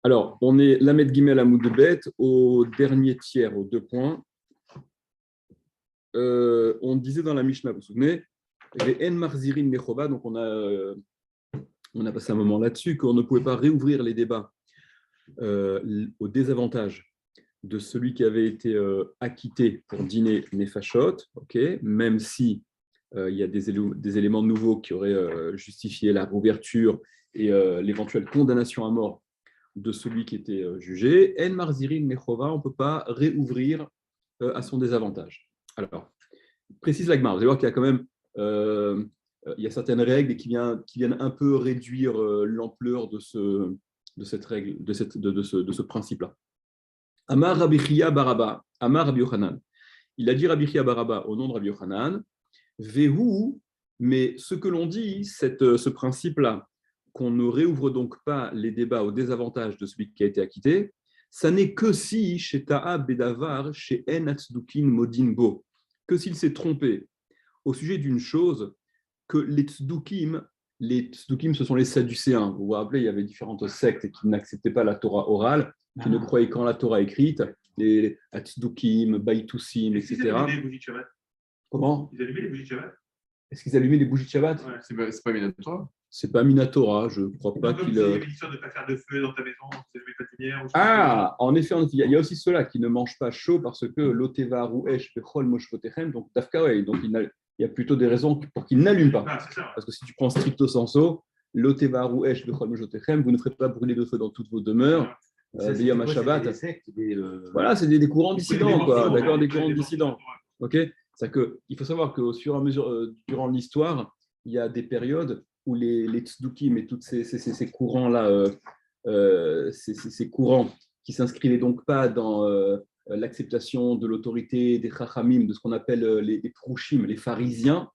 Alors, on est Lamed Gimel Amoudbet au dernier tiers, aux 2 points. On disait dans la Mishnah, vous vous souvenez, les En Marzirin Nechova, donc on a passé un moment là-dessus, qu'on ne pouvait pas réouvrir les débats au désavantage de celui qui avait été acquitté pour dîner Nefashot, même si il y a des éléments nouveaux qui auraient justifié la réouverture et l'éventuelle condamnation à mort de celui qui était jugé. En Marzirin Nechova, on ne peut pas réouvrir à son désavantage. Alors, précise l'Agmar, vous allez voir qu'il y a quand même il y a certaines règles qui viennent un peu réduire l'ampleur de cette règle, de ce principe-là. Amar Rabbi Chia Baraba, Amar Rabbi Yochanan. Il a dit Rabbi Chia Baraba au nom de Rabbi Yochanan, Vehu, mais ce que l'on dit, ce principe-là, qu'on ne réouvre donc pas les débats au désavantage de celui qui a été acquitté, ça n'est que si, chez Ta'a Bedavar, chez En Atzdukin Modin Bo, que s'il s'est trompé au sujet d'une chose que les tzdukim, ce sont les sadducéens. Vous vous rappelez, il y avait différentes sectes qui n'acceptaient pas la Torah orale, qui ne croyaient qu'en la Torah écrite, les tzdukim, baïtoussim, etc. Ils allumaient les bougies de Shabbat. Comment ? Ils allumaient les bougies de Shabbat. Est-ce qu'ils allumaient les bougies de Shabbat ? Ouais. C'est pas Minatora. C'est pas Minatora, je ne crois pas qu'il. Il y avait l'histoire de ne pas faire de feu dans ta maison, de allumer ta lumière. Ah, en effet, il y a aussi ceux-là qui ne mangent pas chaud parce que l'oteva rouesh bechol moshkotechem, donc dafkawe, donc il y a plutôt des raisons pour qu'ils n'allument pas. Parce que si tu prends stricto sensu, l'oteva rouesh bechol moshkotechem, vous ne ferez pas brûler de feu dans toutes vos demeures. Yom Shabbat. Voilà, c'est des courants dissidents, quoi. D'accord, des courants dissidents. Ok. C'est que il faut savoir qu'au fur et à mesure durant l'histoire, il y a des périodes où les tzdukim et tous ces courants-là, ces courants qui s'inscrivaient donc pas dans l'acceptation de l'autorité des chachamim, de ce qu'on appelle les prouchim, les pharisiens,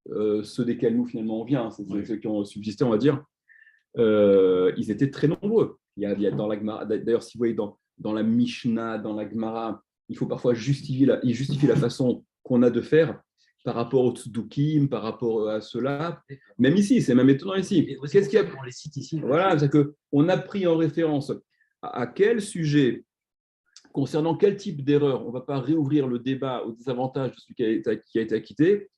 ceux desquels nous finalement on vient, c'est ceux qui ont subsisté, on va dire, ils étaient très nombreux. Il y a dans la Gemara, d'ailleurs, si vous voyez dans la Mishnah, dans la Gemara, il faut parfois justifier la façon qu'on a de faire par rapport aux tzdukim, par rapport à cela. Même ici, c'est même étonnant ici. Qu'est-ce qu'il y a ? On les cite ici. Voilà, c'est qu'on a pris en référence à quel sujet, concernant quel type d'erreur, on ne va pas réouvrir le débat au désavantage de celui qui a été acquitté,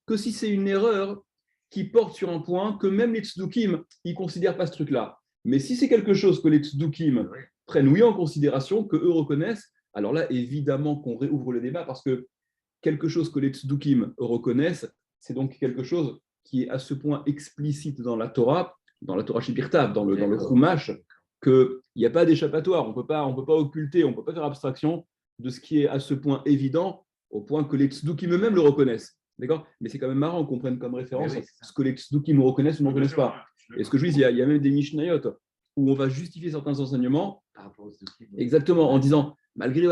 que si c'est une erreur qui porte sur un point que même les tzdukim, ils ne considèrent pas ce truc-là. Mais si c'est quelque chose que les tzdukim prennent en considération, qu'eux reconnaissent, alors là, évidemment qu'on réouvre le débat parce que quelque chose que les tzdukim reconnaissent, c'est donc quelque chose qui est à ce point explicite dans la Torah Shibirtav, dans le Chumash, qu'il n'y a pas d'échappatoire. On ne peut pas occulter, on ne peut pas faire abstraction de ce qui est à ce point évident, au point que les tzdukim eux-mêmes le reconnaissent. D'accord ? Mais c'est quand même marrant qu'on prenne comme référence ce que les tzdukim reconnaissent ou ne reconnaissent pas. Et ce que je dis, il y a même des Mishnayot où on va justifier certains enseignements, exactement, en disant, malgré,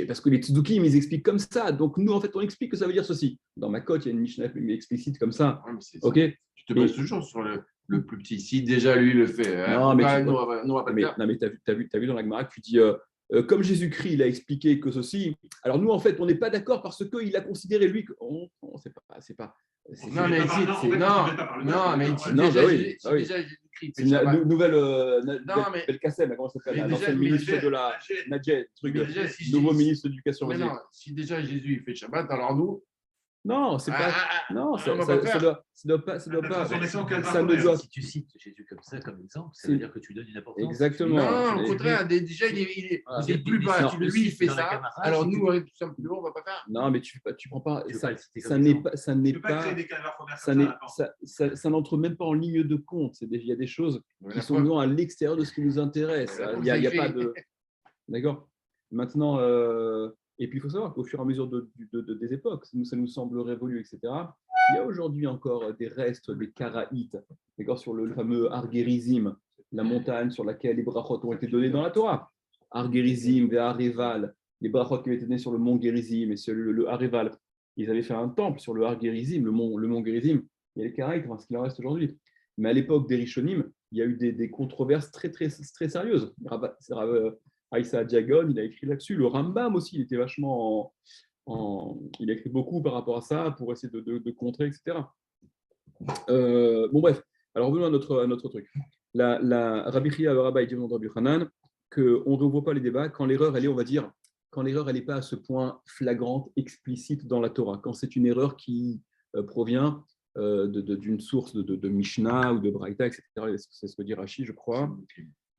parce que les tzdukim, ils expliquent comme ça, donc nous, en fait, on explique que ça veut dire ceci. Dans ma cote, il y a une Mishnah explicite comme ça. Ok ? Tu te bases toujours sur le plus petit. Si déjà lui le fait, non, mais t'as vu dans la Gemara que tu dis, comme Jésus-Christ, il a expliqué que ceci. Alors nous, en fait, on n'est pas d'accord parce qu'il a considéré lui que. C'est pas. Non, mais déjà Jésus-Christ. C'est une nouvelle Belkacem, comment ça s'appelle, l'ancien ministre de la Nadjet, nouveau ministre de l'Éducation. Mais non, si déjà Jésus il fait Shabbat, alors nous. Non, c'est pas. Non, ça doit pas. Ça ne doit. Si tu cites Jésus comme ça, comme exemple, ça veut dire que tu donnes une importance. Exactement. Non, au contraire, déjà, il est plus bas. Lui, il fait ça. Alors nous, tout simplement, on ne va pas faire. Non, mais tu prends pas. Ça n'entre même pas en ligne de compte. Il y a des choses qui sont vraiment à l'extérieur de ce qui nous intéresse. Il n'y a pas de. D'accord. Maintenant. Et puis, il faut savoir qu'au fur et à mesure des époques, ça nous semble révolu, etc. Il y a aujourd'hui encore des restes des Karaïtes, sur le fameux Argérizim, la montagne sur laquelle les brachot ont été donnés dans la Torah. Argérizim, et Aréval, les brachot qui avaient été donnés sur le mont Gérizim et sur le Aréval. Ils avaient fait un temple sur le Argérizim, le mont Gérizim. Il y a les Karaïtes, ce qu'il en reste aujourd'hui. Mais à l'époque des Rishonim, il y a eu des controverses très, très, très sérieuses. Aïssa Diagon, il a écrit là-dessus. Le Rambam aussi, il était vachement il a écrit beaucoup par rapport à ça pour essayer de contrer, etc. Bon, bref. Alors, revenons à notre truc. La Rabbi Chia Rabbi dit Rabbi Hanan qu'on ne revoit pas les débats quand l'erreur, elle est, on va dire, quand l'erreur, elle n'est pas à ce point flagrante, explicite dans la Torah, quand c'est une erreur qui provient d'une source de Mishnah ou de Braïta, etc. C'est ce que dit Rashi, je crois.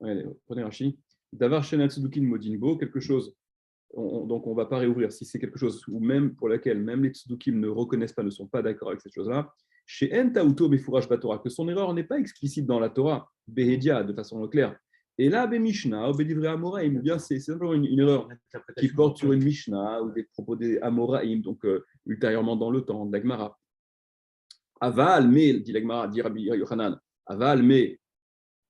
Ouais, prenez Rashi. Davar Shenat Tzedukin Modinbo, quelque chose. Donc, on ne va pas réouvrir. Si c'est quelque chose où même, pour laquelle même les Tzedukim ne reconnaissent pas, ne sont pas d'accord avec cette chose-là, chez Entauto Mefourash Batora, que son erreur n'est pas explicite dans la Torah, Behedia, de façon claire. Et là, Mishnah, ou Bedivre Amoraim, bien c'est simplement une erreur qui porte sur une Mishnah ou des propos des Amoraim, donc ultérieurement dans le temps, de l'Agmara. Aval, mais, dit l'Agmara, dit Rabbi Yochanan, Aval, mais,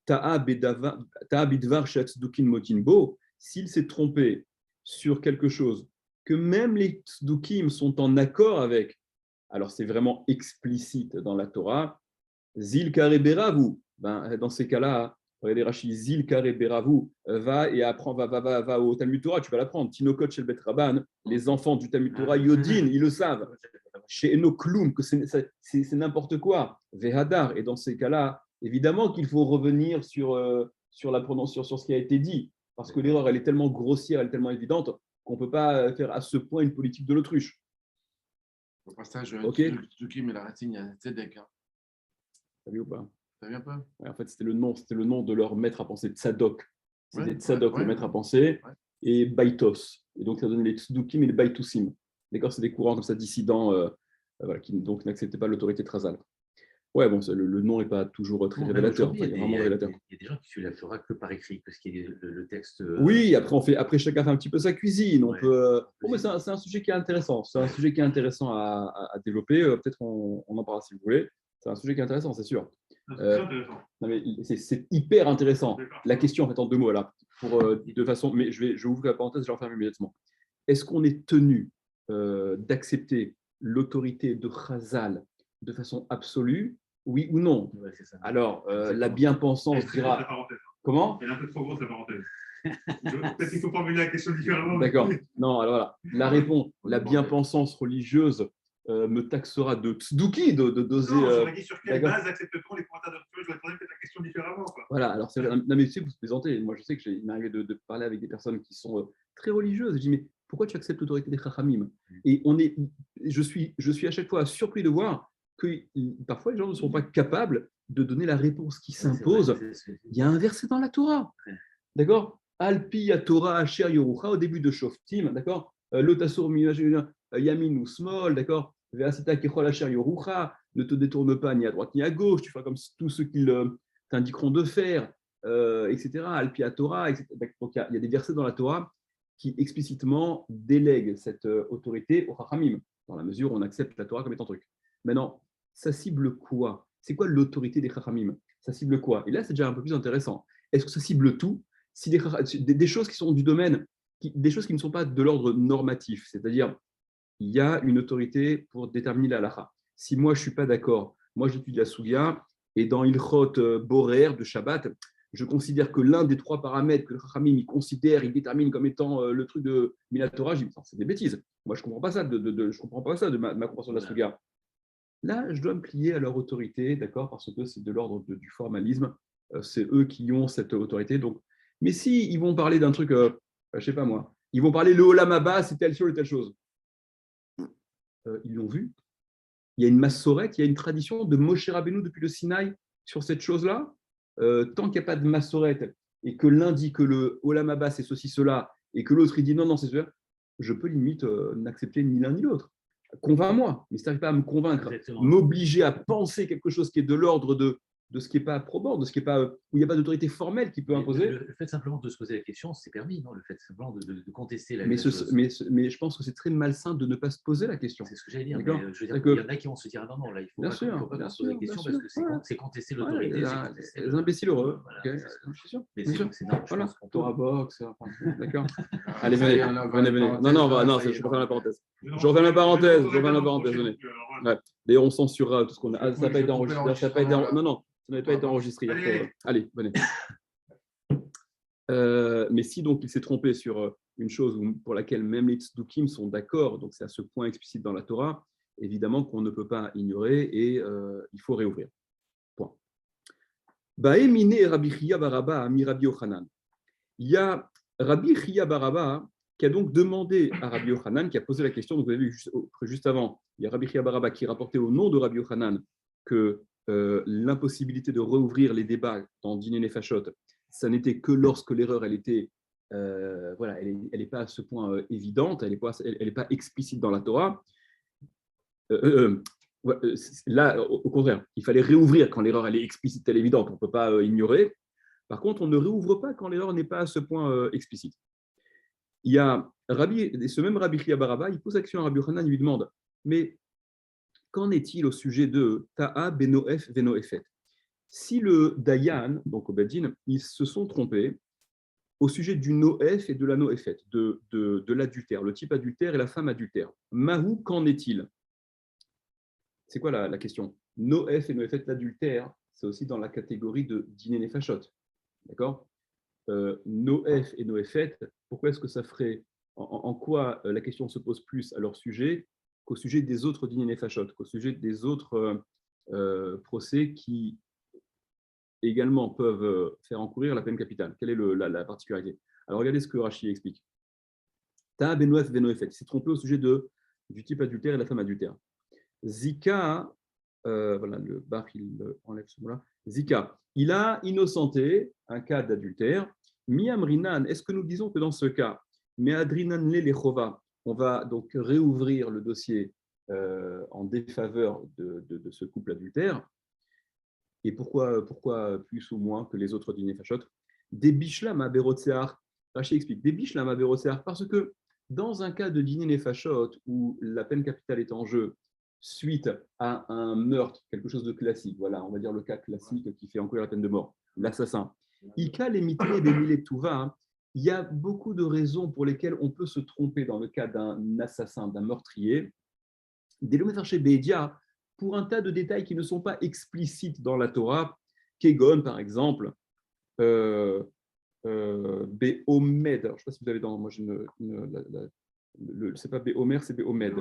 Ta'a Bidvar Shatzukin Motinbo, s'il s'est trompé sur quelque chose que même les Tzdukim sont en accord avec, alors c'est vraiment explicite dans la Torah, Zil Kare Beravu, dans ces cas-là, regardez Rashi, Zil Kare Beravu, va et apprend, va au Talmud Torah, tu vas l'apprendre. Tinokot Shel Bet Rabban, les enfants du Talmud Torah, Yodin, ils le savent. Chez Enokloum, que c'est n'importe quoi. Vehadar, et dans ces cas-là, évidemment qu'il faut revenir sur la prononciation, sur ce qui a été dit, parce que l'erreur, elle est tellement grossière, elle est tellement évidente, qu'on ne peut pas faire à ce point une politique de l'autruche. Au passage, Okay. mais la racine, il y a Tzedek. T'as vu ou pas? T'as vu un peu? Ouais, en fait, c'était le nom de leur maître à penser, Tzadok. C'était Tzadok, ouais, le maître à penser, ouais. Et Baitos. Et donc, ça donne les Tzedukim et les Baitusim. D'accord, c'est des courants comme ça dissidents voilà, qui donc n'acceptaient pas l'autorité Trazal. Ouais, bon, le nom n'est pas toujours très révélateur. Enfin, il y a des gens qui suivent la Torah que par écrit, parce qu'il y a le texte. Oui, après chacun fait un petit peu sa cuisine. On peut. Bon, mais c'est un sujet qui est intéressant. C'est un sujet qui est intéressant à développer. Peut-être on en parlera si vous voulez. C'est un sujet qui est intéressant, c'est sûr. Non, mais c'est hyper intéressant. La question, en fait, en deux mots, là, de façon. Mais je vais ouvrir la parenthèse, je vais refermer immédiatement. Est-ce qu'on est tenu d'accepter l'autorité de Chazal de façon absolue, oui ou non? Alors, la bien-pensance dira. Comment? Elle est un peu trop grosse, la parenthèse. Peut-être qu'il faut formuler la question différemment. D'accord. Non, alors voilà. La réponse, la bien-pensance religieuse me taxera de tzduki, d'oser. Non, j'aurais dit sur quelle base accepte-t-on les commentaires de Je vais poser la question différemment. Quoi. Voilà, alors c'est vrai. Non, mais tu sais, vous plaisantez. Moi, je sais que il m'est arrivé de parler avec des personnes qui sont très religieuses. Je dis, mais pourquoi tu acceptes l'autorité des Chachamim? Et je suis à chaque fois surpris de voir que parfois les gens ne sont pas capables de donner la réponse qui s'impose. Il y a un verset dans la Torah. D'accord? Alpi à Torah Asher Yorucha au début de Shoftim, d'accord? Lotasur Yamin ou Small, d'accord? Veasita Kechol Asher Yorucha, ne te détourne pas ni à droite ni à gauche, tu feras comme tous ceux qui t'indiqueront de faire, etc. Alpi à Torah, etc. Donc il y a des versets dans la Torah qui explicitement délèguent cette autorité aux Chachamim, dans la mesure où on accepte la Torah comme étant truc. Maintenant, ça cible quoi? C'est quoi l'autorité des Chachamim? Ça cible quoi? Et là, c'est déjà un peu plus intéressant. Est-ce que ça cible tout? Si des choses qui sont du domaine, des choses qui ne sont pas de l'ordre normatif, c'est-à-dire il y a une autorité pour déterminer la halakha. Si moi je ne suis pas d'accord, moi j'étudie la Sougia, et dans Ilchot Borer de Shabbat, je considère que l'un des trois paramètres que le Chachamim il détermine comme étant le truc de Minatora, je dis c'est des bêtises. Moi je ne comprends pas ça, je comprends pas ça de ma compréhension de la Sougia. Là, je dois me plier à leur autorité, d'accord, parce que c'est de l'ordre du formalisme. C'est eux qui ont cette autorité. Donc, mais si ils vont parler d'un truc, je ne sais pas moi, ils vont parler le Olam Haba, c'est telle chose et telle chose. Ils l'ont vu. Il y a une massorette, il y a une tradition de Moshe Rabbeinu depuis le Sinaï sur cette chose-là. Tant qu'il n'y a pas de massorette et que l'un dit que le Olam Haba c'est ceci, cela, et que l'autre il dit non, non, c'est cela, je peux limite n'accepter ni l'un ni l'autre. Convainc-moi, mais si tu n'arrives pas à me convaincre, m'obliger à penser quelque chose qui est de l'ordre de ce qui n'est pas probant, de ce qui est pas, où il n'y a pas d'autorité formelle qui peut imposer. Le fait simplement de se poser la question, c'est permis, non? Le fait simplement de contester la chose. Mais je pense que c'est très malsain de ne pas se poser la question. C'est ce que j'allais dire. Mais, je veux dire il y en a qui vont se dire non, non, là, il ne faut pas se poser la question parce que c'est contester l'autorité. Les imbéciles heureux. Je suis sûr. Mais c'est voilà. Torah box. D'accord. Allez, venez. Non, je referme la parenthèse. Je referme la parenthèse. Venez. D'ailleurs, on censurera tout ce qu'on a. Ça n'a pas été enregistré. Non. Ça n'avait pas été enregistré. Allez, venez. Mais si donc il s'est trompé sur une chose pour laquelle même les tzdukim sont d'accord, donc c'est à ce point explicite dans la Torah, évidemment qu'on ne peut pas ignorer et il faut réouvrir. Point. Baemine Rabbi Chia Baraba mi Rabbi Yochanan. Il y a Rabbi Chia Baraba qui a donc demandé à Rabbi Yochanan, qui a posé la question, donc vous avez vu juste avant, il y a Rabbi Chia Baraba qui rapportait au nom de Rabbi Yochanan que l'impossibilité de rouvrir les débats dans Dîner Nefashot, ça n'était que lorsque l'erreur, elle était, voilà, elle n'est pas à ce point évidente, elle n'est pas explicite dans la Torah. Là, au contraire, il fallait réouvrir quand l'erreur elle est explicite, elle est évidente, on ne peut pas ignorer. Par contre, on ne réouvre pas quand l'erreur n'est pas à ce point explicite. Il y a ce même Rabbi Chia Baraba, il pose action à Rabbi Yochanan, il lui demande, mais qu'en est-il au sujet de Ta'a Benoef Venoefet? Si le Dayan, donc au Bedin, ils se sont trompés au sujet du Noef et de la Noefet, de l'adultère, le type adultère et la femme adultère. Mahou, qu'en est-il? C'est quoi la question? Noef et Noefet, l'adultère, c'est aussi dans la catégorie de Diné Nefashot. D'accord? Noef et Noefet, pourquoi est-ce que ça ferait, en quoi la question se pose plus à leur sujet qu'au sujet des autres Diné Nefashot, qu'au sujet des autres procès qui également peuvent faire encourir la peine capitale? Quelle est la particularité? Alors regardez ce que Rashi explique. Ta Benoef Venoefet, il s'est trompé au sujet du type adultère et de la femme adultère. Zika, voilà, le bar, il enlève ce mot-là. Zika, il a innocenté un cas d'adultère. Miamrinan, est-ce que nous disons que dans ce cas, Meadrinan Lelechova, on va donc réouvrir le dossier en défaveur de ce couple adultère? Et pourquoi plus ou moins que les autres dîners fachot? Des bishlam à Berotsear, Rachid explique, des bishlam à Berotsear, parce que dans un cas de dîner nefashot où la peine capitale est en jeu, suite à un meurtre, quelque chose de classique, voilà, on va dire le cas classique qui fait encourir la peine de mort, l'assassin. Ika les mitlé bémilé tuva, il y a beaucoup de raisons pour lesquelles on peut se tromper dans le cas d'un assassin, d'un meurtrier. Dès le méfarché Bédia, pour un tas de détails qui ne sont pas explicites dans la Torah, Kegon par exemple, Béomed, alors je ne sais pas si vous avez dans, moi j'ai c'est pas Béomer, c'est Béomed.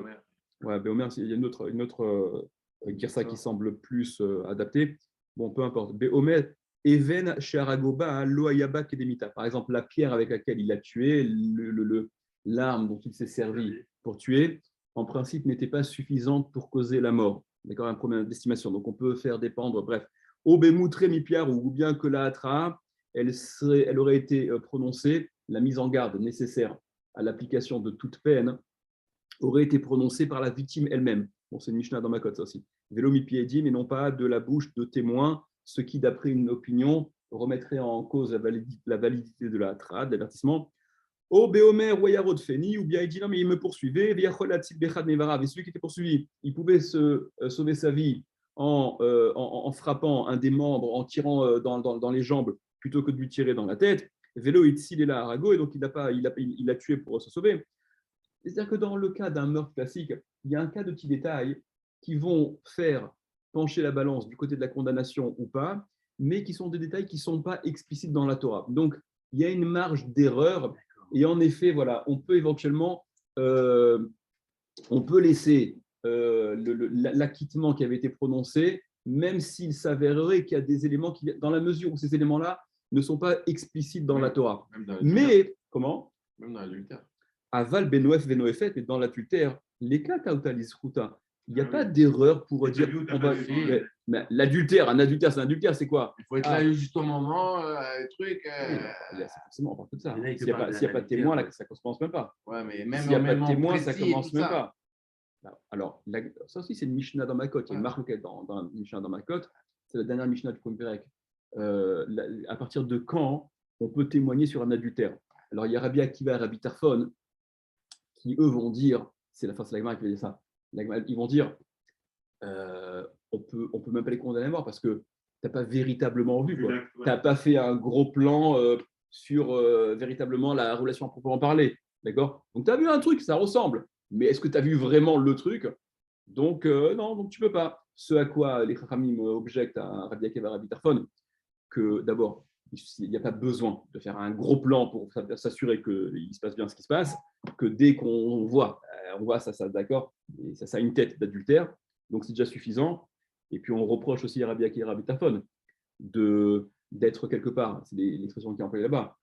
Ouais, Béomer, il y a une autre girsa qui semble plus adaptée. Bon, peu importe. Béomed, Even Shearagoba, Loayaba Kedemita. Par exemple, la pierre avec laquelle il a tué, l'arme dont il s'est servi pour tuer, en principe, n'était pas suffisante pour causer la mort. D'accord, un problème d'estimation. Donc, on peut faire dépendre, bref, Obemoutre Mipiar, ou bien que la Atra, elle aurait été prononcée, la mise en garde nécessaire à l'application de toute peine aurait été prononcée par la victime elle-même. Bon, c'est une Mishnah dans ma cote, ça aussi. Vélo Mipiedi, mais non pas de la bouche de témoins, ce qui, d'après une opinion, remettrait en cause la validité de la Atra, de l'avertissement. Oh, Béomer, Wayarod Feni, ou bien il dit non, mais il me poursuivait, et celui qui était poursuivi, il pouvait sauver sa vie en frappant un des membres, en tirant dans les jambes, plutôt que de lui tirer dans la tête. Vélo, il est là à Arago, et donc il a tué pour se sauver. C'est-à-dire que dans le cas d'un meurtre classique, il y a un cas de petits détails qui vont faire pencher la balance du côté de la condamnation ou pas, mais qui sont des détails qui ne sont pas explicites dans la Torah. Donc, il y a une marge d'erreur. Et en effet, voilà, on peut éventuellement on peut laisser l'acquittement qui avait été prononcé, même s'il s'avérerait qu'il y a des éléments qui, dans la mesure où ces éléments-là ne sont pas explicites dans la Torah. Mais, comment? Même dans l'adultère. Aval Benoef Venoefet, et dans l'adultère, les cas Kautalis Ruta, il n'y a pas d'erreur pour dire. Mais l'adultère, un adultère, c'est un adultère, c'est quoi? Il faut être là juste au moment, truc. C'est forcément, on parle de ça. S'il n'y a pas de témoin, là, ça ne commence même pas. Ouais, mais même s'il n'y a pas de témoin, précis, ça ne commence même pas. Alors, ça aussi, c'est une Mishnah dans ma cote. Il y a une marque dans une Mishnah dans ma cote. C'est la dernière Mishnah du Kumperek. À partir de quand on peut témoigner sur un adultère? Alors, il y a Rabbi Akiva et Rabbi Tarfon qui, eux, vont dire, c'est la Gemara qui va dire ça, ils vont dire, on peut même pas les condamner à mort parce que tu n'as pas véritablement vu. Tu n'as pas fait un gros plan sur véritablement la relation à proprement parler. D'accord? Donc, tu as vu un truc, ça ressemble. Mais est-ce que tu as vu vraiment le truc? Donc, non, donc tu ne peux pas. Ce à quoi les Chachamim objectent à Rabbi Akiva et Rabbi Tarfon, que d'abord, il n'y a pas besoin de faire un gros plan pour s'assurer qu'il se passe bien ce qui se passe, que dès qu'on voit, ça d'accord, et ça a une tête d'adultère, donc c'est déjà suffisant. Et puis on reproche aussi à Rabbi Akiva et Rabbi Tarfon d'être quelque part. C'est l'expression qui est employée là-bas.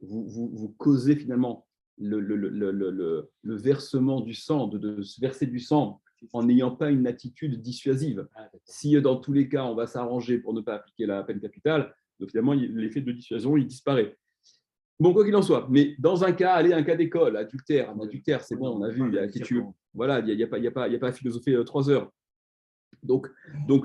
Vous causez finalement le versement du sang, de se verser du sang en n'ayant pas une attitude dissuasive. Si dans tous les cas, on va s'arranger pour ne pas appliquer la peine capitale, donc finalement, l'effet de dissuasion, il disparaît. Bon, quoi qu'il en soit, mais dans un cas, allez, un cas d'école, adultère, un adultère, c'est bon, on a vu, voilà, il n'y a pas à philosopher 3 heures. Donc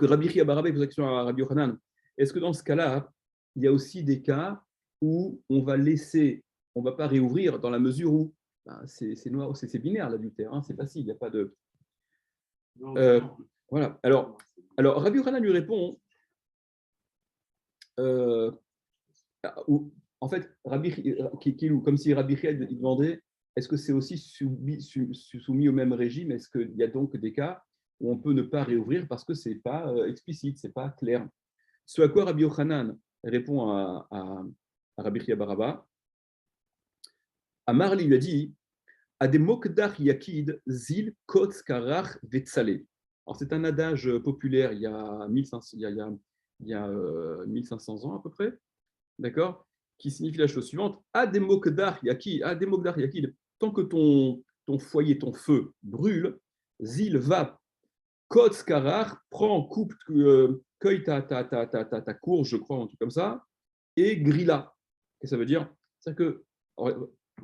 Rabbi Chia Barabé pose la question à Rabbi Yochanan, est-ce que dans ce cas-là, il y a aussi des cas où on va laisser, on ne va pas réouvrir dans la mesure où c'est noir, c'est binaire l'adultère, hein, c'est facile, il n'y a pas de… voilà. Alors Rabbi Yochanan lui répond, en fait, comme si Rabbi Chia demandait, est-ce que c'est aussi soumis au même régime? Est-ce qu'il y a donc des cas où on peut ne pas réouvrir parce que ce n'est pas explicite, ce n'est pas clair? Ce à quoi Rabbi Yochanan répond à Rabbi Chia Baraba. Amar lui a dit, Ademokdar Yakid Zil Kotz Karach Vetzale. Alors, c'est un adage populaire il y a 1500 ans à peu près, d'accord, qui signifie la chose suivante, Ademokdar Yakid, tant que ton foyer, ton feu brûle, Zil va, Kotz Karach, prends, coupe, cueille ta courge, je crois, un truc comme ça, et grilla. Qu'est-ce que ça veut dire? C'est que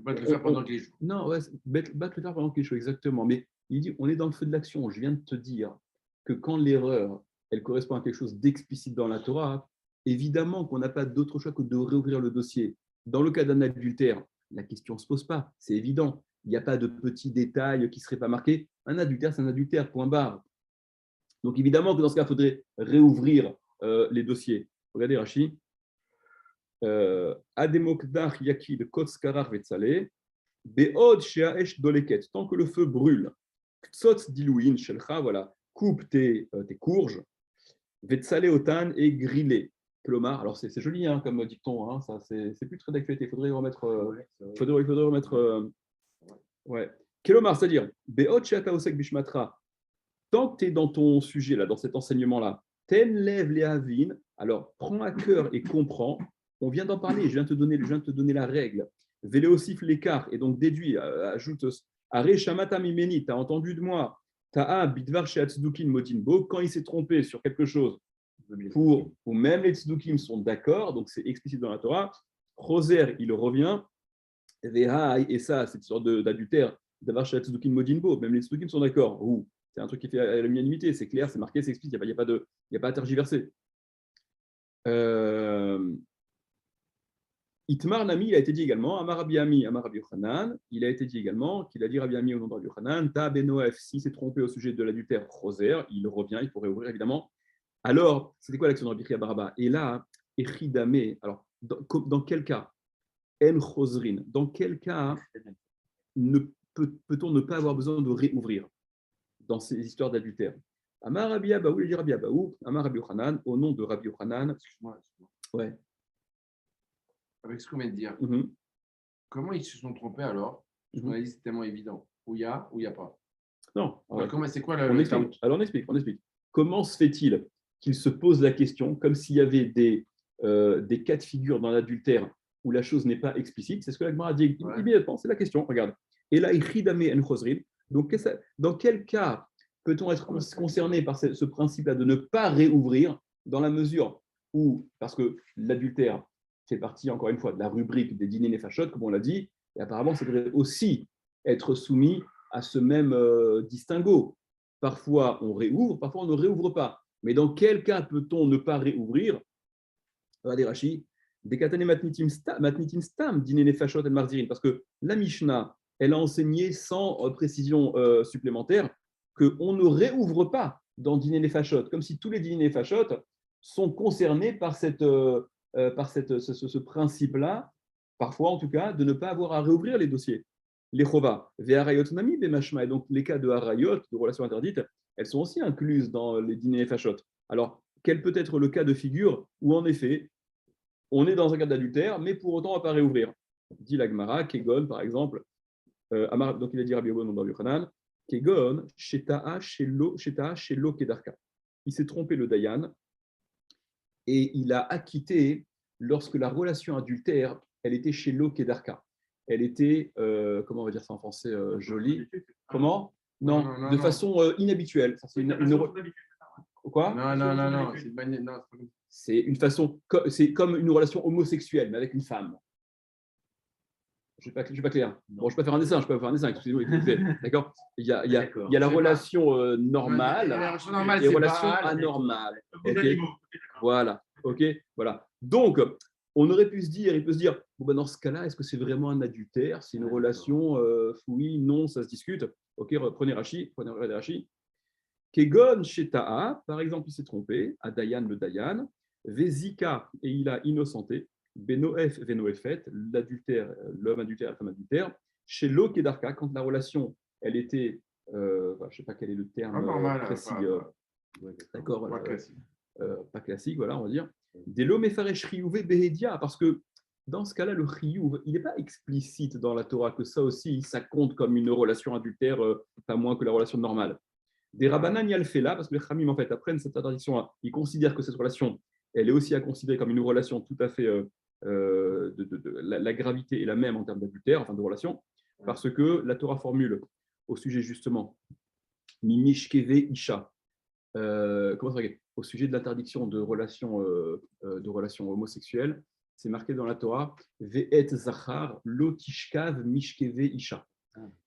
battre le fer pendant qu'il est chaud. Non, ouais, battre le fer pendant qu'il est chaud, exactement. Mais il dit, on est dans le feu de l'action. Je viens de te dire que quand l'erreur, elle correspond à quelque chose d'explicite dans la Torah, évidemment qu'on n'a pas d'autre choix que de réouvrir le dossier. Dans le cas d'un adultère, la question ne se pose pas, c'est évident. Il n'y a pas de petits détails qui ne seraient pas marqués. Un adultère, c'est un adultère, point barre. Donc évidemment que dans ce cas, il faudrait réouvrir les dossiers. Regardez Rashi. Ademokdar Yakid Kotz Karach Vetzale, Beod Sheaesh Doleket, tant que le feu brûle, Ktsotz Dilouin Shelcha, voilà, coupe tes courges, Vetzale Otan et grillé. Kelomar, alors c'est joli hein, comme dicton, hein, ça c'est plus très d'actualité, il faudrait remettre. Faudrait remettre ouais. Kelomar, c'est-à-dire, Beod Sheata Osek Bishmatra, tant que tu es dans ton sujet, là, dans cet enseignement-là, ten lève les avines, alors prends à cœur et comprends. On vient d'en parler, je viens de te donner la règle. Véléosif l'écart, et donc déduit, ajoute Are Shamata Mimeni, tu as entendu de moi, Ta'a Bidvar Sheatzdukin Modinbo, quand il s'est trompé sur quelque chose, ou même les Tzdukim sont d'accord, donc c'est explicite dans la Torah, Roser, il revient, et ça, cette sorte d'adultère, Bidvar Sheatzdukin Modinbo, même les Tzdukim sont d'accord, c'est un truc qui fait à l'unanimité, c'est clair, c'est marqué, c'est explicite, il n'y a pas à tergiverser. Itmar Nami, il a été dit également, Amar Rabbi Ami, Amar Rabbi Yochanan, il a été dit également qu'il a dit Rabbi Ami au nom de Rabbi Yochanan, Ta Benoef, s'il s'est trompé au sujet de l'adultère Roser, il revient, il pourrait ouvrir évidemment. Alors, c'était quoi l'action de Rabbi Chia Baraba? Et là, Echidame, alors, dans quel cas? En Chosrin, dans quel cas peut-on ne pas avoir besoin de réouvrir dans ces histoires d'adultère? Amar Rabbi Abaou, il dit Rabbi Abaou, Amar Rabbi Yochanan, au nom de Rabbi Yochanan. Excuse-moi. Ouais. Avec ce qu'on vient de dire, Mm-hmm. Comment ils se sont trompés alors? Parce qu'on a dit c'est tellement évident. Où il y a, ou il n'y a pas. Non. C'est quoi on explique. Alors on explique. Comment se fait-il qu'ils se posent la question comme s'il y avait des cas de figure dans l'adultère où la chose n'est pas explicite? C'est ce que la Gemara dit immédiatement, c'est la question. Regarde. Et là, donc, dans quel cas peut-on être concerné par ce principe-là de ne pas réouvrir dans la mesure où, parce que l'adultère fait partie, encore une fois, de la rubrique des dîners néfachot, comme on l'a dit, et apparemment, ça devrait aussi être soumis à ce même distinguo. Parfois, on réouvre, parfois, on ne réouvre pas. Mais dans quel cas peut-on ne pas réouvrir? Regardez Rashi, Dekatane matnitim stam, dîner néfachot et marzirin, parce que la Mishnah, elle a enseigné sans précision supplémentaire qu'on ne réouvre pas dans dîner néfachot, comme si tous les dîners néfachot sont concernés par ce principe-là, parfois en tout cas, de ne pas avoir à réouvrir les dossiers. Les chova, ve'arayot nami be'mashma, et donc les cas de harayot, de relations interdites, elles sont aussi incluses dans les dîners fachot. Alors, quel peut être le cas de figure où en effet, on est dans un cas d'adultère, mais pour autant on ne va pas réouvrir? Dit la Gemara, Kegon par exemple, donc il a dit Rabbi Yochanan dans Yochanan, Kegon, Sheta'a Shelo Kedarka. Il s'est trompé le Dayan, et il a acquitté lorsque la relation adultère, elle était chez Kedarka. Elle était, comment on va dire ça en français, jolie. Comment? Non, de façon inhabituelle. C'est Quoi? Non. C'est une façon, c'est comme une relation homosexuelle, mais avec une femme. Je ne suis pas clair. Bon, je peux faire un dessin, excusez-moi. D'accord. Il y a la relation normale et la relation anormale. Okay. Voilà. OK. Voilà. Donc, on aurait pu se dire, il peut se dire, bon, ben, dans ce cas-là, est-ce que c'est vraiment un adultère? C'est une relation, oui, non, ça se discute. OK, prenez Rashi. Kegon Sheta'a, par exemple, il s'est trompé, à Dayan le Dayan, Vezika, et il a innocenté, Benoef Venoefet, l'adultère, l'homme adultère, la femme adultère, chez Kedarka, quand la relation, elle était, je ne sais pas quel est le terme précis, d'accord, pas classique, voilà, on va dire, des Lomefaresh Riyuve Behedia, parce que dans ce cas-là, le Riyuv, il n'est pas explicite dans la Torah que ça aussi, ça compte comme une relation adultère, pas moins que la relation normale. Des Rabbanan, il y a le fait là, parce que les Khamim, en fait, apprennent cette interdiction-là. Ils considèrent que cette relation, elle est aussi à considérer comme une relation tout à fait la gravité est la même en termes d'adultère, enfin de relation, parce que la Torah formule au sujet justement Mimishkeve Isha, comment ça s'appelle, au sujet de l'interdiction de relations homosexuelles, c'est marqué dans la Torah Ve'et Zachar Lotishkav Mishkeve Isha.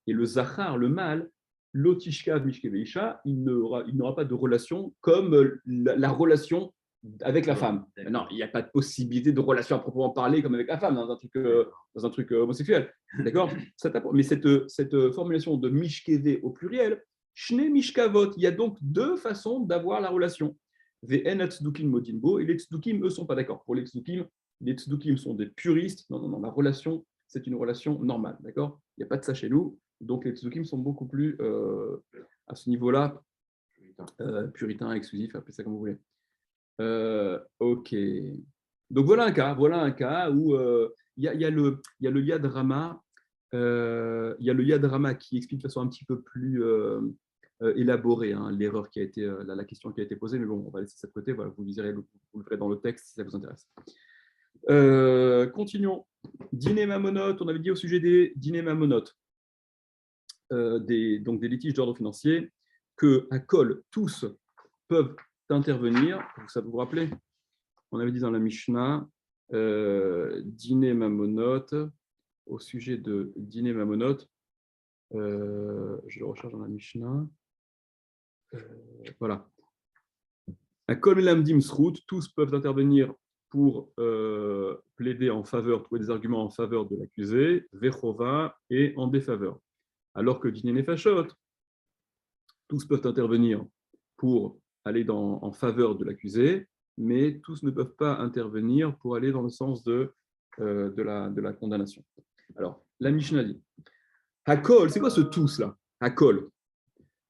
Et le Zachar, le mâle, Lotishkav Mishkeve Isha, il n'aura pas de relation comme la relation avec la femme. Non, il n'y a pas de possibilité de relation à proprement parler comme avec la femme dans un truc homosexuel. D'accord? Mais cette formulation de Mishkeve au pluriel, Shne Mishkavot, il y a donc deux façons d'avoir la relation. Ve'en tzdukim modinbo, et les tzdukim, eux, ne sont pas d'accord. Pour les tzdukim sont des puristes. Non, la relation, c'est une relation normale. D'accord? Il n'y a pas de ça chez nous. Donc les tzdukim sont beaucoup plus, à ce niveau-là, puritains, exclusifs, appelez ça comme vous voulez. Ok. Donc voilà un cas où il y a le Yad Rama, qui explique de façon un petit peu plus élaborée l'erreur qui a été, la question qui a été posée, mais bon, on va laisser ça de côté. Voilà, vous le verrez dans le texte si ça vous intéresse. Continuons. Dîner mamonotes, on avait dit au sujet des dîners mamonotes, donc des litiges d'ordre financier, que à Kol, tous peuvent intervenir. Ça vous rappelez? On avait dit dans la Mishnah, dîner mamonotes, au sujet de dîner mamonotes, je le recherche dans la Mishnah. Voilà. À Kol Melamdim Srout, tous peuvent intervenir pour plaider en faveur, trouver des arguments en faveur de l'accusé, Vechova, et en défaveur. Alors que dîner Nefashot, tous peuvent intervenir pour aller en faveur de l'accusé, mais tous ne peuvent pas intervenir pour aller dans le sens de la condamnation. Alors, la Mishnah dit, Hakol, c'est quoi ce tous là? Hakol.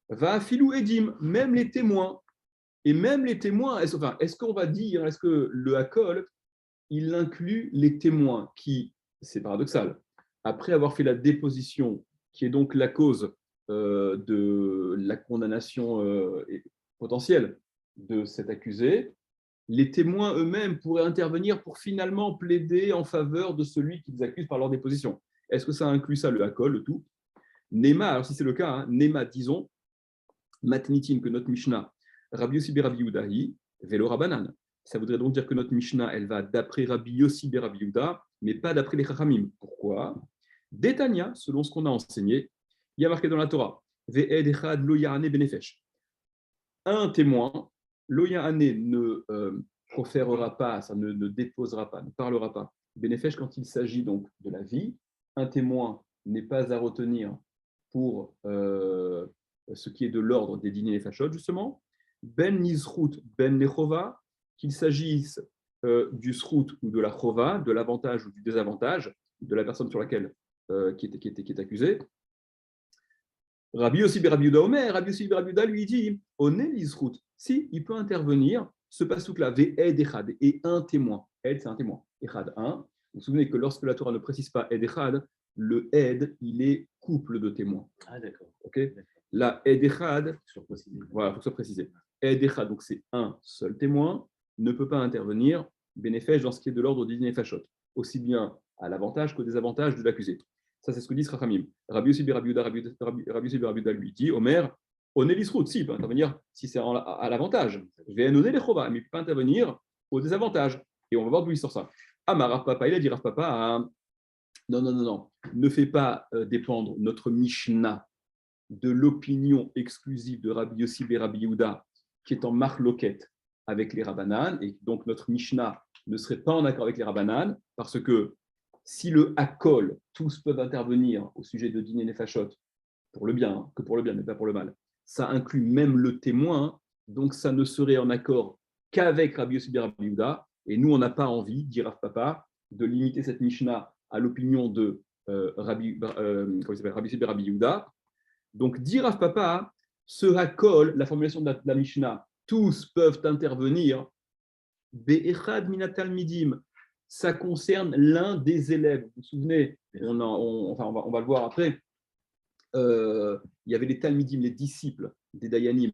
Va filou edim, même les témoins. Et même les témoins, est-ce qu'on va dire, est-ce que le Hakol, il inclut les témoins qui, c'est paradoxal, après avoir fait la déposition, qui est donc la cause de la condamnation potentielle de cet accusé, les témoins eux-mêmes pourraient intervenir pour finalement plaider en faveur de celui qu'ils accusent par leur déposition. Est-ce que ça inclut ça, le Hakol, le tout? Nema, alors si c'est le cas, Nema, disons, Matnitin, que notre Mishnah, Rabbi Yossi Rabbi Yudahi, Velo Rabanan. Ça voudrait donc dire que notre Mishnah, elle va d'après Rabbi Yossi Rabbi Yuda, mais pas d'après les Chachamim. Pourquoi? Détania, selon ce qu'on a enseigné, il y a marqué dans la Torah, Ve'ed echad lo ya'ane benefesh. Un témoin, lo ya'ane ne proférera pas, ça ne déposera pas, ne parlera pas. Benefesh, quand il s'agit donc de la vie, un témoin n'est pas à retenir pour ce qui est de l'ordre des dîners et fachot, justement. Ben nizrout, ben nechova, qu'il s'agisse du srout ou de la chova, de l'avantage ou du désavantage de la personne sur laquelle qui est accusée. Rabbi Yossi Rabbi Yuda Omer, Rabbi Yossi Rabbi Yuda lui dit, on est l'isrout. Si, il peut intervenir, ce pasouk-là, Ve'ed echad, et un témoin. Ed, c'est un témoin. Echad, un. Vous vous souvenez que lorsque la Torah ne précise pas Ed echad, le Ed, il est couple de témoins. Ah, d'accord. Okay. La Ed echad, voilà, il faut que ce soit précisé. Ed echad, donc c'est un seul témoin. ne peut pas intervenir bénéfice dans ce qui est de l'ordre des nefashot, aussi bien à l'avantage qu'au désavantage de l'accusé. Ça, c'est ce que dit Rachamim. Rabbi Yossi ben Rabbi Yehuda lui dit, Omer, on est l'isrout, si, il peut intervenir si c'est à l'avantage. Mais il ne peut pas intervenir au désavantage. Et on va voir d'où il sort ça. Amar Rav Papa, il a dit Rav Papa, non, ne fais pas dépendre notre Mishnah de l'opinion exclusive de Rabbi Yossi ben Rabbi Yehuda, qui est en marloquette avec les Rabbanan, et donc notre Mishnah ne serait pas en accord avec les Rabbanan, parce que si le Hakol, tous peuvent intervenir au sujet de Diné Nefashot, pour le bien, que pour le bien, mais pas pour le mal, ça inclut même le témoin, donc ça ne serait en accord qu'avec Rabbi Yossi ben Rabbi Yehuda, et nous, on n'a pas envie, dit Rav Papa, de limiter cette Mishnah à l'opinion de Rabbi Yossi ben Rabbi Yehuda. Donc, dit Rav Papa, ce Hakol, la formulation de la Mishnah, tous peuvent intervenir, Be'echad minatal midim, ça concerne l'un des élèves. Vous vous souvenez, on va le voir après, il y avait les Talmidim, les disciples des Dayanim,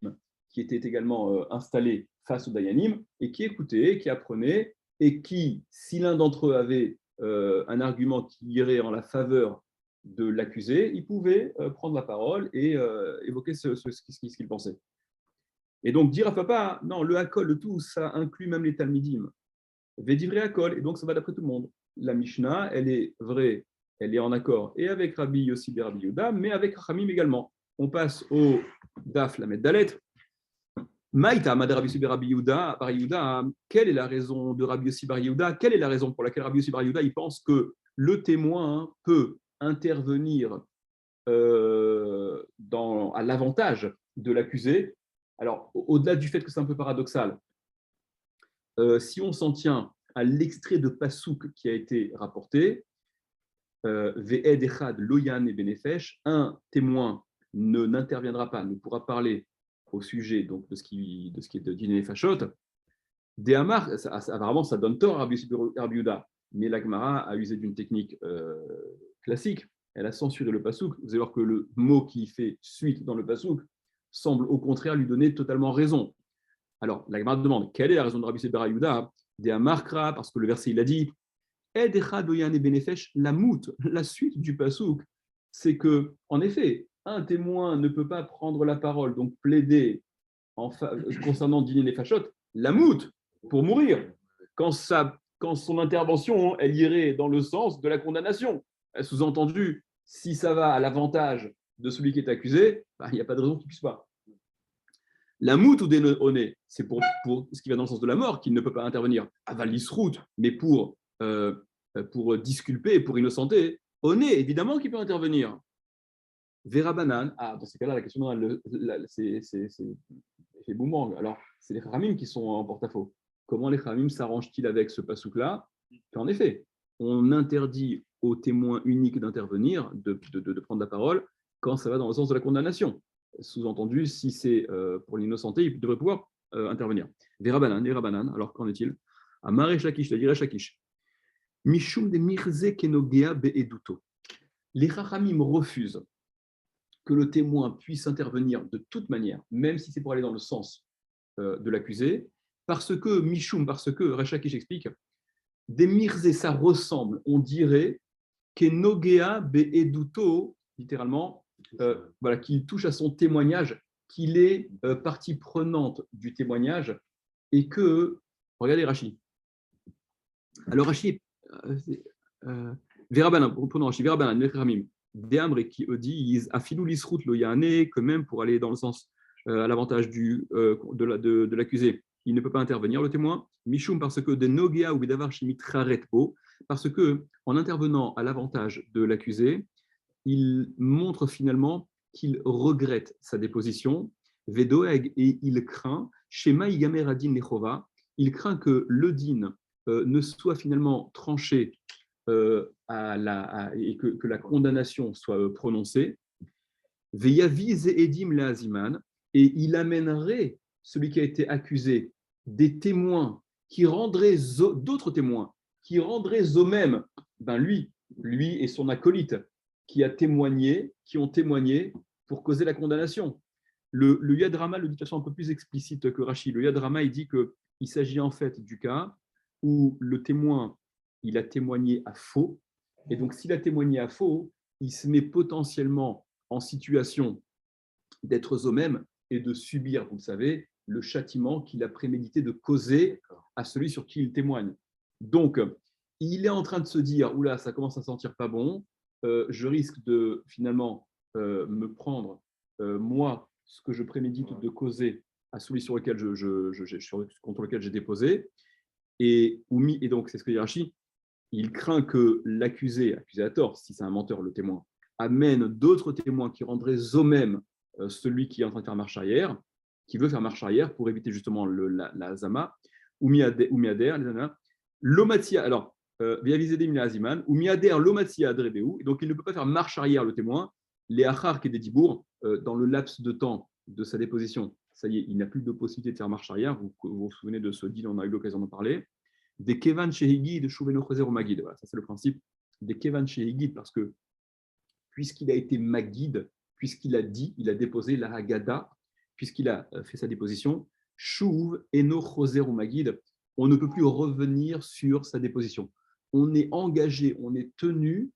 qui étaient également installés face aux Dayanim, et qui écoutaient, qui apprenaient, et qui, si l'un d'entre eux avait un argument qui irait en la faveur de l'accusé, il pouvait prendre la parole et évoquer ce qu'il pensait. Et donc, dire à papa, non, le Hakol, le tout, ça inclut même les Talmidim. Védivré Hakol, et donc ça va d'après tout le monde. La Mishnah, elle est vraie, elle est en accord et avec Rabbi Yossi ben Rabbi Yehuda, mais avec Rachamim également. On passe au Daf Lamed Dalet. Maïta Amad Rabbi Yossi ben Rabbi Yehuda, quelle est la raison de Rabbi Yossi ben Yehuda? Quelle est la raison pour laquelle Rabbi Yossi ben Yehuda il pense que le témoin peut intervenir à l'avantage de l'accusé? Alors, au-delà du fait que c'est un peu paradoxal, si on s'en tient à l'extrait de Passouk qui a été rapporté, Ve'ed Echad Loyan et Benefesh, un témoin n'interviendra pas, ne pourra parler au sujet donc, de ce qui est de Diné Fashot. Déhamar, apparemment, ça donne tort à Rabbi Yehuda, mais la Gemara a usé d'une technique classique. Elle a censuré le Passouk. Vous allez voir que le mot qui fait suite dans le Passouk semble au contraire lui donner totalement raison. Alors, la Gemara demande quelle est la raison de Rabbi Yehuda? Déhamar Kra, parce que le verset il a dit la suite du Passouk, c'est que, en effet, un témoin ne peut pas prendre la parole, donc plaider concernant Diné Nefashot, la moute, pour mourir, quand son intervention, elle irait dans le sens de la condamnation. Sous-entendu, si ça va à l'avantage de celui qui est accusé, il n'y a pas de raison qu'il ne puisse pas. La moute ou dénoné, c'est pour ce qui va dans le sens de la mort, qu'il ne peut pas intervenir. Aval l'isrout, mais pour disculper, pour innocenter, on est évidemment qu'il peut intervenir. Vera Banan, dans ces cas-là, la question c'est boomerang. Alors, c'est les Khamim qui sont en porte-à-faux. Comment les Khamim s'arrangent-ils avec ce pasouk-là? En effet, on interdit au témoin unique d'intervenir, de prendre la parole, quand ça va dans le sens de la condamnation. Sous-entendu, si c'est pour l'innocenté, il devrait pouvoir intervenir. Vera Banan, alors qu'en est-il? Amare Shakish, la dirait Shakish. Mishum de Mirze Kenogea Be'eduto. Les Chachamim refusent que le témoin puisse intervenir de toute manière, même si c'est pour aller dans le sens de l'accusé, parce que Rachakish explique, des Mirze, ça ressemble, on dirait, Kenogea Be'eduto, littéralement, qu'il touche à son témoignage, qu'il est partie prenante du témoignage, et que, regardez Rachi. Alors Rachi, Verabanan, prenons Rachi, Verabanan, Nechramim, Deamre qui dit Afilou l'isrout lo yane, que même pour aller dans le sens à l'avantage de l'accusé, il ne peut pas intervenir le témoin. Mishum parce que de Nogea ou Bedavar Shimitraretpo, parce que en intervenant à l'avantage de l'accusé, il montre finalement qu'il regrette sa déposition. Vedoeg, et il craint Shema Igamer Adin Nechova, il craint que le din ne soit finalement tranché et que la condamnation soit prononcée, et il amènerait celui qui a été accusé des témoins qui rendraient d'autres témoins qui rendraient eux-mêmes, lui et son acolyte qui ont témoigné pour causer la condamnation. Le Yad Rama le dit de façon un peu plus explicite que Rashi. Le Yad Rama il dit que il s'agit en fait du cas où le témoin, il a témoigné à faux. Et donc, s'il a témoigné à faux, il se met potentiellement en situation d'être zo-même et de subir, vous le savez, le châtiment qu'il a prémédité de causer à celui sur qui il témoigne. Donc, il est en train de se dire, oula, ça commence à sentir pas bon, je risque de finalement me prendre, moi, ce que je prémédite de causer à celui sur lequel contre lequel j'ai déposé. Et donc, c'est ce que dit Rashi, il craint que l'accusé à tort, si c'est un menteur, le témoin, amène d'autres témoins qui rendraient eux-mêmes celui qui est en train de faire marche arrière, qui veut faire marche arrière pour éviter justement la zama, ou miader, les zama, l'omatia, alors, viavisede mina aziman, ou miader l'omatia adrebeu, donc il ne peut pas faire marche arrière le témoin, les achar et des dibour, dans le laps de temps de sa déposition, ça y est, il n'a plus de possibilité de faire marche arrière, vous vous souvenez de ce deal, on a eu l'occasion d'en parler, des kevan shehigi de shuveno choser ou magid, voilà, ça c'est le principe des kevan shehigi, parce que puisqu'il a été magid, puisqu'il a dit, il a déposé la Haggadah, puisqu'il a fait sa déposition, Shuv eno choser ou magid, on ne peut plus revenir sur sa déposition. On est engagé, on est tenu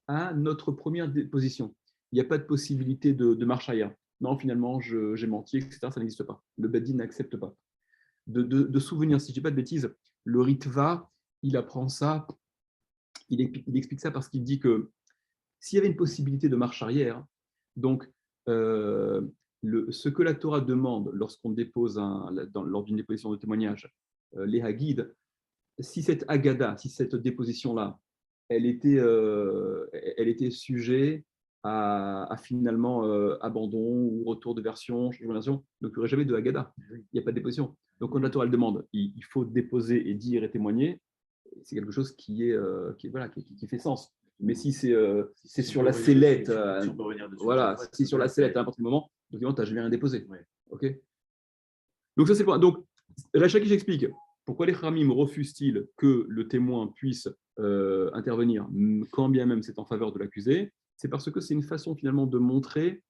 à notre première déposition. Il n'y a pas de possibilité de marche arrière. Non, finalement, j'ai menti, etc. Ça n'existe pas. Le Badi n'accepte pas. De souvenirs, si je ne dis pas de bêtises, le Ritva, il apprend ça, il explique ça parce qu'il dit que s'il y avait une possibilité de marche arrière, donc ce que la Torah demande lorsqu'on dépose lors d'une déposition de témoignage, les Hagid, si cette Haggadah, si cette déposition-là, elle était sujet à finalement abandon ou retour de version, changement de version, donc il n'y aurait jamais de Haggadah, il n'y a pas de déposition. Donc quand la Torah demande, il faut déposer et dire et témoigner, c'est quelque chose qui fait sens. Mais si c'est sur la sellette, voilà, si sur la sellette à n'importe quel moment, donc tu n'as jamais rien déposé. Ouais. Okay, donc ça c'est le point. Donc Rachaki j'explique pourquoi les Khamim refusent-ils que le témoin puisse intervenir, quand bien même c'est en faveur de l'accusé. C'est parce que c'est une façon finalement de montrer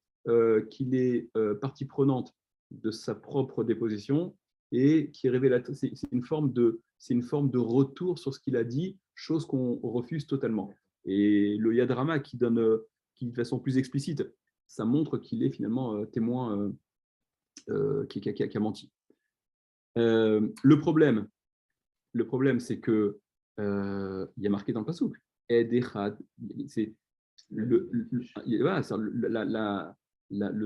qu'il est partie prenante de sa propre déposition et qui est révélateur. C'est une forme de retour sur ce qu'il a dit, chose qu'on refuse totalement. Et le Yadrama qui donne, qui de façon plus explicite, ça montre qu'il est finalement témoin qui a menti. Le problème, c'est que il y a marqué dans le pasouk, c'est le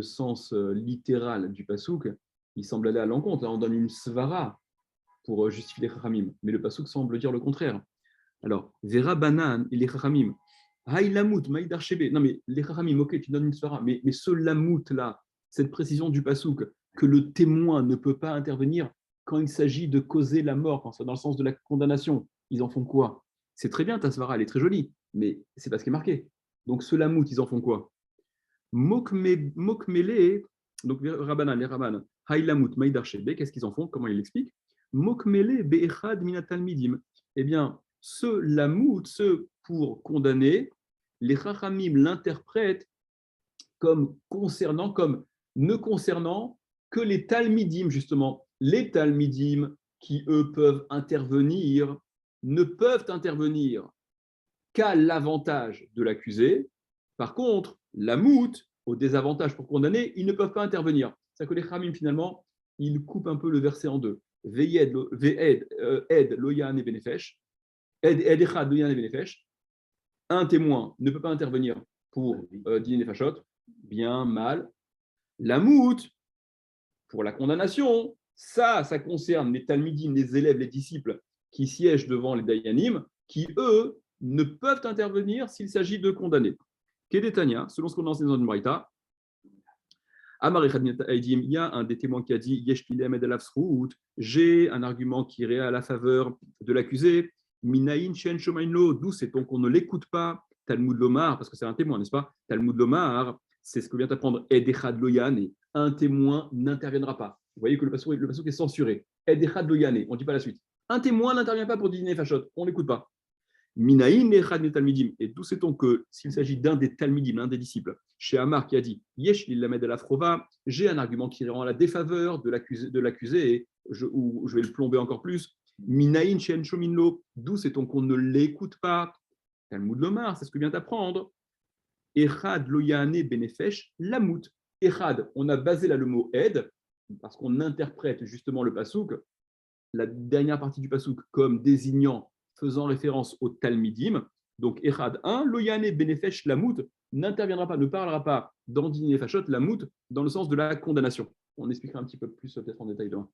sens littéral du pasouk, il semble aller à l'encontre. Là, on donne une svara pour justifier les chachamim, mais le pasouk semble dire le contraire. Alors, Vera Banan et les chachamim, Haï Lamout, Maïdar Shebe. Non, mais les chachamim, ok, tu donnes une svara, mais ce Lamout là, cette précision du pasouk, que le témoin ne peut pas intervenir quand il s'agit de causer la mort, quand c'est dans le sens de la condamnation, ils en font quoi? C'est très bien, ta svara, elle est très jolie, mais c'est pas ce qui est marqué. Donc, ce Lamout, ils en font quoi? Mokmele, donc Rabbanan, les Rabbanan, Haï Lamout, Maïdar Shebe, qu'est-ce qu'ils en font? Comment ils l'expliquent? Mokmele be'echad minatal midim. Eh bien, ce lamout, ce pour condamner, les chachamim l'interprètent comme ne concernant que les talmidim, justement. Les talmidim qui, eux, peuvent intervenir, ne peuvent intervenir qu'à l'avantage de l'accusé. Par contre, lamout, au désavantage pour condamner, ils ne peuvent pas intervenir. C'est-à-dire que les chachamim, finalement, ils coupent un peu le verset en deux. Ve'ed loyan et benefesh. Un témoin ne peut pas intervenir pour dîner fachot, bien, mal. La moute, pour la condamnation, ça concerne les talmidim, les élèves, les disciples qui siègent devant les dayanim, qui, eux, ne peuvent intervenir s'il s'agit de condamner. Kedetania, selon ce qu'on enseigne dans une braïta, il y a un des témoins qui a dit j'ai un argument qui irait à la faveur de l'accusé. Minaïn Shen Shomainlo, d'où c'est-on qu'on ne l'écoute pas? Talmud Lomar, parce que c'est un témoin, n'est-ce pas? Talmud Lomar, c'est ce que vient d'apprendre Edechad Loyane, un témoin n'interviendra pas. Vous voyez que le passouk est censuré. Edechad Loyane, on ne dit pas la suite. Un témoin n'intervient pas pour dîner fachot, on ne l'écoute pas. Minaïn echad mi talmidim. Et d'où sait-on que s'il s'agit d'un des talmidim, l'un des disciples, chez Amar qui a dit Yesh lilamed el afrova, j'ai un argument qui rend à la défaveur de l'accusé et je vais le plomber encore plus. Minaïn shen shominlo, d'où sait-on qu'on ne l'écoute pas? Talmud Lomar, c'est ce que vient d'apprendre. Echad loyane benefesh lamout. Echad, on a basé là le mot ed, parce qu'on interprète justement le pasouk, la dernière partie du pasouk, comme désignant, faisant référence au talmidim. Donc Echad 1, loyane benefesh lamout, n'interviendra pas, ne parlera pas dans Dini Nefashot, lamout, dans le sens de la condamnation. On expliquera un petit peu plus peut-être en détail demain.